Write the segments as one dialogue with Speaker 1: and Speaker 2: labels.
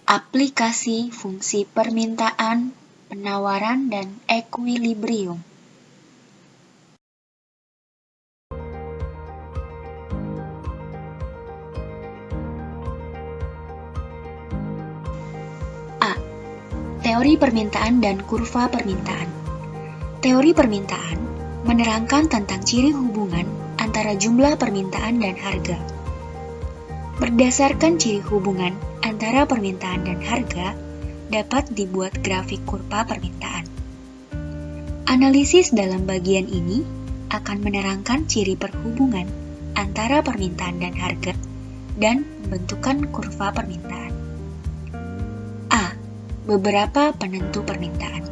Speaker 1: Aplikasi fungsi permintaan, penawaran, dan ekuilibrium. A. Teori permintaan dan kurva permintaan. Teori permintaan menerangkan tentang ciri hubungan antara jumlah permintaan dan harga. Berdasarkan ciri hubungan antara permintaan dan harga, dapat dibuat grafik kurva permintaan. Analisis dalam bagian ini akan menerangkan ciri perhubungan antara permintaan dan harga dan pembentukan kurva permintaan. A. Beberapa penentu permintaan.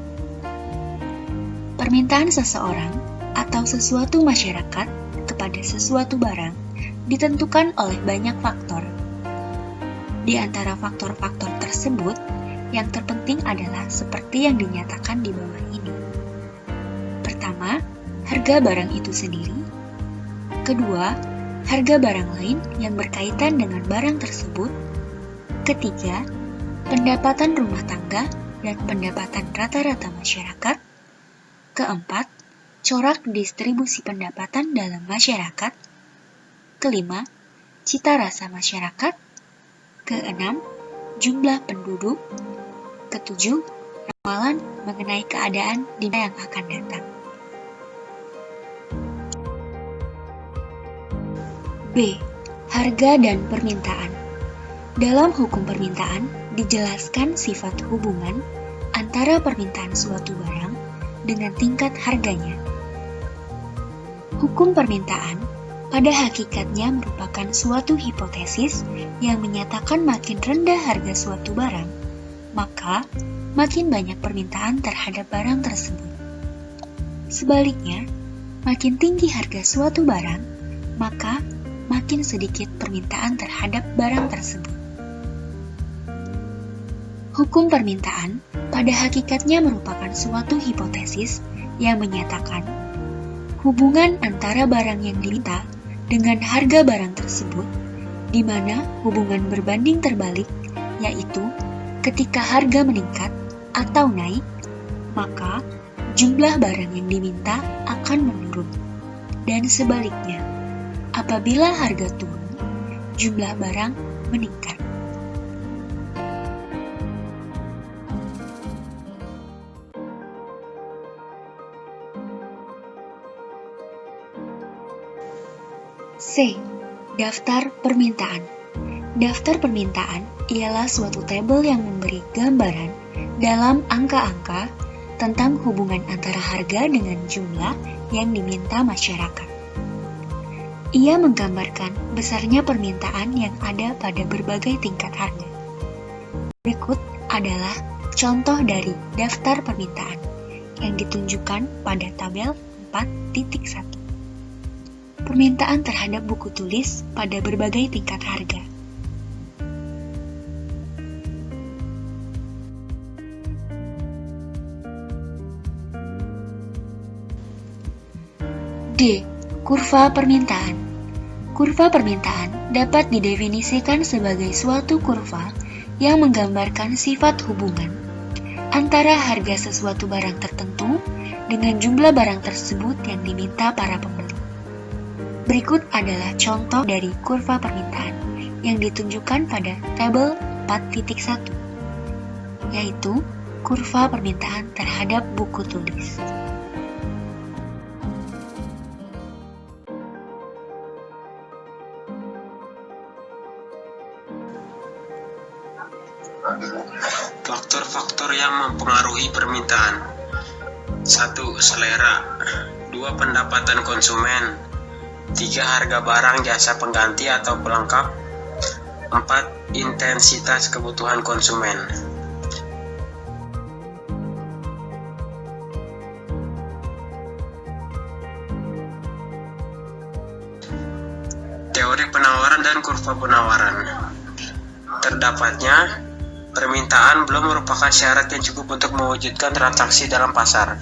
Speaker 1: Permintaan seseorang atau sesuatu masyarakat kepada sesuatu barang ditentukan oleh banyak faktor. Di antara faktor-faktor tersebut, yang terpenting adalah seperti yang dinyatakan di bawah ini. Pertama, harga barang itu sendiri. Kedua, harga barang lain yang berkaitan dengan barang tersebut. Ketiga, pendapatan rumah tangga dan pendapatan rata-rata masyarakat. Keempat, corak distribusi pendapatan dalam masyarakat. Kelima, cita rasa masyarakat. Keenam, jumlah penduduk. Ketujuh, ramalan mengenai keadaan di masa yang akan datang. B. Harga dan permintaan. Dalam hukum permintaan, dijelaskan sifat hubungan antara permintaan suatu barang dengan tingkat harganya. Hukum permintaan pada hakikatnya merupakan suatu hipotesis yang menyatakan makin rendah harga suatu barang, maka makin banyak permintaan terhadap barang tersebut. Sebaliknya, makin tinggi harga suatu barang, maka makin sedikit permintaan terhadap barang tersebut. Hukum permintaan pada hakikatnya merupakan suatu hipotesis yang menyatakan hubungan antara barang yang diminta dengan harga barang tersebut, di mana hubungan berbanding terbalik, yaitu ketika harga meningkat atau naik, maka jumlah barang yang diminta akan menurun. Dan sebaliknya, apabila harga turun, jumlah barang meningkat. C. Daftar permintaan. Daftar permintaan ialah suatu tabel yang memberi gambaran dalam angka-angka tentang hubungan antara harga dengan jumlah yang diminta masyarakat. Ia menggambarkan besarnya permintaan yang ada pada berbagai tingkat harga. Berikut adalah contoh dari daftar permintaan yang ditunjukkan pada tabel 4.1. Permintaan terhadap buku tulis pada berbagai tingkat harga. D. Kurva permintaan. Kurva permintaan dapat didefinisikan sebagai suatu kurva yang menggambarkan sifat hubungan antara harga sesuatu barang tertentu dengan jumlah barang tersebut yang diminta para pembeli. Berikut adalah contoh dari kurva permintaan yang ditunjukkan pada tabel 4.1, yaitu kurva permintaan terhadap buku tulis.
Speaker 2: Faktor-faktor yang mempengaruhi permintaan. 1. Selera. 2. Pendapatan konsumen. 3. Harga barang jasa pengganti atau pelengkap. 4. Intensitas kebutuhan konsumen. Teori penawaran dan kurva penawaran. Terdapatnya permintaan belum merupakan syarat yang cukup untuk mewujudkan transaksi dalam pasar.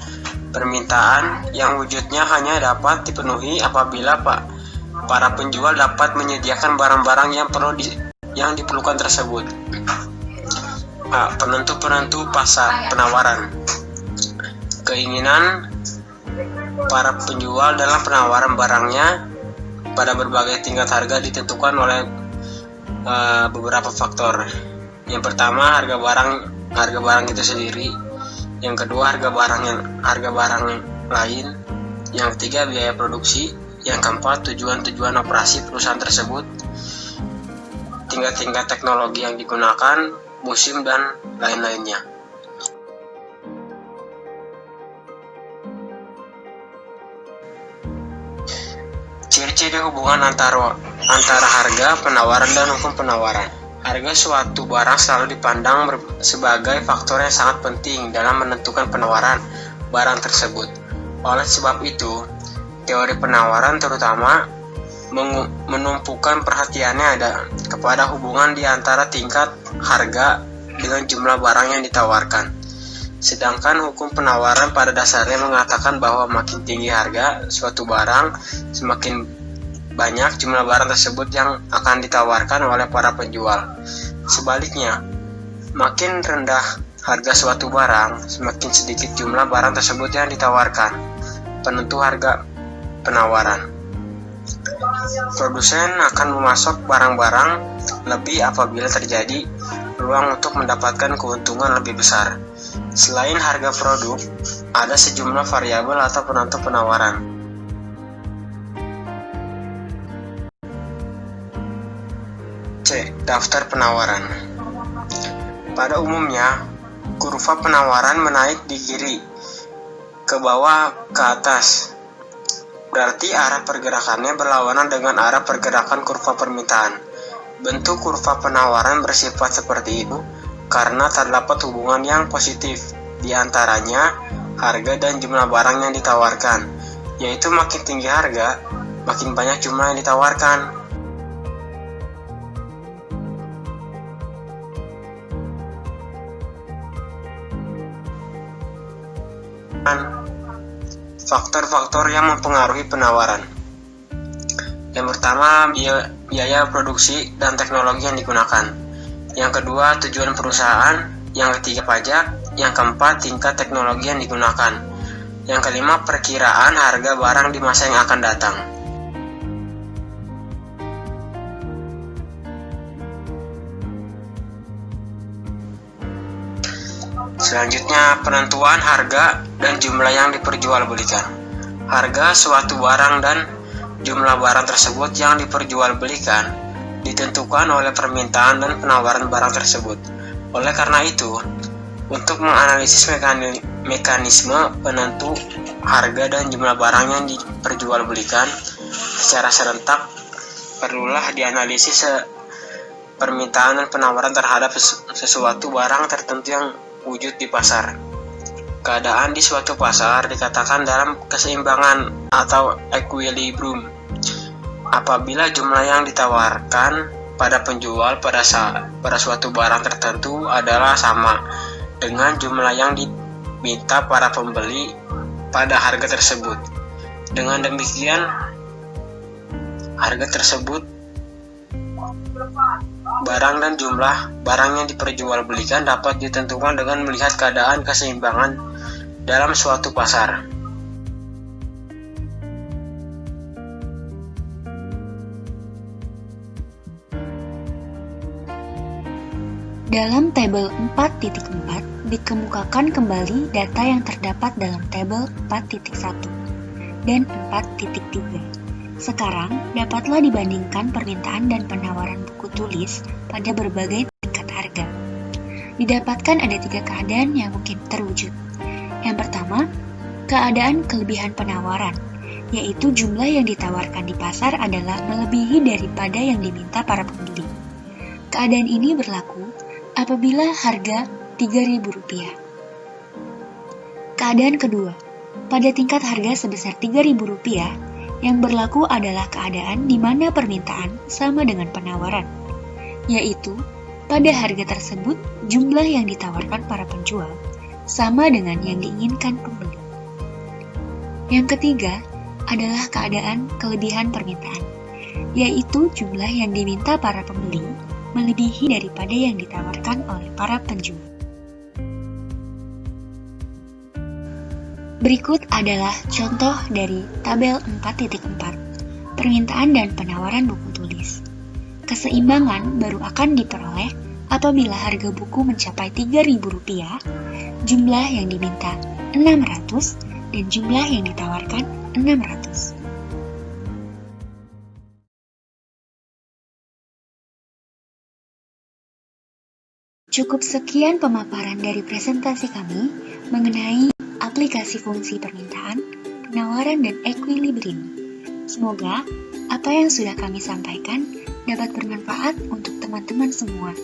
Speaker 2: Permintaan yang wujudnya hanya dapat dipenuhi apabila para penjual dapat menyediakan barang-barang yang diperlukan tersebut. Penentu-penentu pasar penawaran. Keinginan para penjual dalam penawaran barangnya pada berbagai tingkat harga ditentukan oleh beberapa faktor. Yang pertama, harga barang itu sendiri. Yang kedua, harga barang lain. Yang ketiga, biaya produksi. Yang keempat, tujuan operasi perusahaan tersebut, tingkat-tingkat teknologi yang digunakan, musim, dan lain-lainnya. Ciri-ciri hubungan antara harga, penawaran, dan hukum penawaran. Harga suatu barang selalu dipandang sebagai faktor yang sangat penting dalam menentukan penawaran barang tersebut. Oleh sebab itu, teori penawaran terutama menumpukan perhatiannya kepada hubungan di antara tingkat harga dengan jumlah barang yang ditawarkan. Sedangkan hukum penawaran pada dasarnya mengatakan bahwa makin tinggi harga suatu barang, semakin banyak jumlah barang tersebut yang akan ditawarkan oleh para penjual. Sebaliknya, makin rendah harga suatu barang, semakin sedikit jumlah barang tersebut yang ditawarkan. Penentu harga penawaran. Produsen akan memasok barang-barang lebih apabila terjadi peluang untuk mendapatkan keuntungan lebih besar. Selain harga produk, ada sejumlah variabel atau penentu penawaran. C. Daftar penawaran. Pada umumnya, kurva penawaran menaik di kiri ke bawah ke atas. Berarti arah pergerakannya berlawanan dengan arah pergerakan kurva permintaan. Bentuk kurva penawaran bersifat seperti itu karena terdapat hubungan yang positif di antaranya harga dan jumlah barang yang ditawarkan, yaitu makin tinggi harga, makin banyak jumlah yang ditawarkan. Faktor-faktor yang mempengaruhi penawaran. Yang pertama, biaya produksi dan teknologi yang digunakan. Yang kedua, tujuan perusahaan. Yang ketiga, pajak. Yang keempat, tingkat teknologi yang digunakan. Yang kelima, perkiraan harga barang di masa yang akan datang. Selanjutnya, penentuan harga dan jumlah yang diperjualbelikan. Harga suatu barang dan jumlah barang tersebut yang diperjualbelikan ditentukan oleh permintaan dan penawaran barang tersebut. Oleh karena itu, untuk menganalisis mekanisme penentu harga dan jumlah barang yang diperjualbelikan secara serentak, perlulah dianalisis permintaan dan penawaran terhadap sesuatu barang tertentu yang wujud di pasar. Keadaan di suatu pasar dikatakan dalam keseimbangan atau equilibrium apabila jumlah yang ditawarkan pada penjual pada suatu barang tertentu adalah sama dengan jumlah yang diminta para pembeli pada harga tersebut. Dengan demikian, harga tersebut barang dan jumlah barang yang diperjualbelikan dapat ditentukan dengan melihat keadaan keseimbangan dalam suatu pasar.
Speaker 1: Dalam tabel 4.4 dikemukakan kembali data yang terdapat dalam tabel 4.1 dan 4.3. Sekarang, dapatlah dibandingkan permintaan dan penawaran buku tulis pada berbagai tingkat harga. Didapatkan ada 3 keadaan yang mungkin terwujud. Yang pertama, keadaan kelebihan penawaran, yaitu jumlah yang ditawarkan di pasar adalah melebihi daripada yang diminta para pembeli. Keadaan ini berlaku apabila harga Rp3.000. Keadaan kedua, pada tingkat harga sebesar Rp3.000, yang berlaku adalah keadaan di mana permintaan sama dengan penawaran, yaitu pada harga tersebut jumlah yang ditawarkan para penjual sama dengan yang diinginkan pembeli. Yang ketiga adalah keadaan kelebihan permintaan, yaitu jumlah yang diminta para pembeli melebihi daripada yang ditawarkan oleh para penjual. Berikut adalah contoh dari tabel 4.4, permintaan dan penawaran buku tulis. Keseimbangan baru akan diperoleh apabila harga buku mencapai Rp3.000, jumlah yang diminta 600, dan jumlah yang ditawarkan 600. Cukup sekian pemaparan dari presentasi kami mengenai aplikasi fungsi permintaan, penawaran, dan equilibrium. Semoga apa yang sudah kami sampaikan dapat bermanfaat untuk teman-teman semua.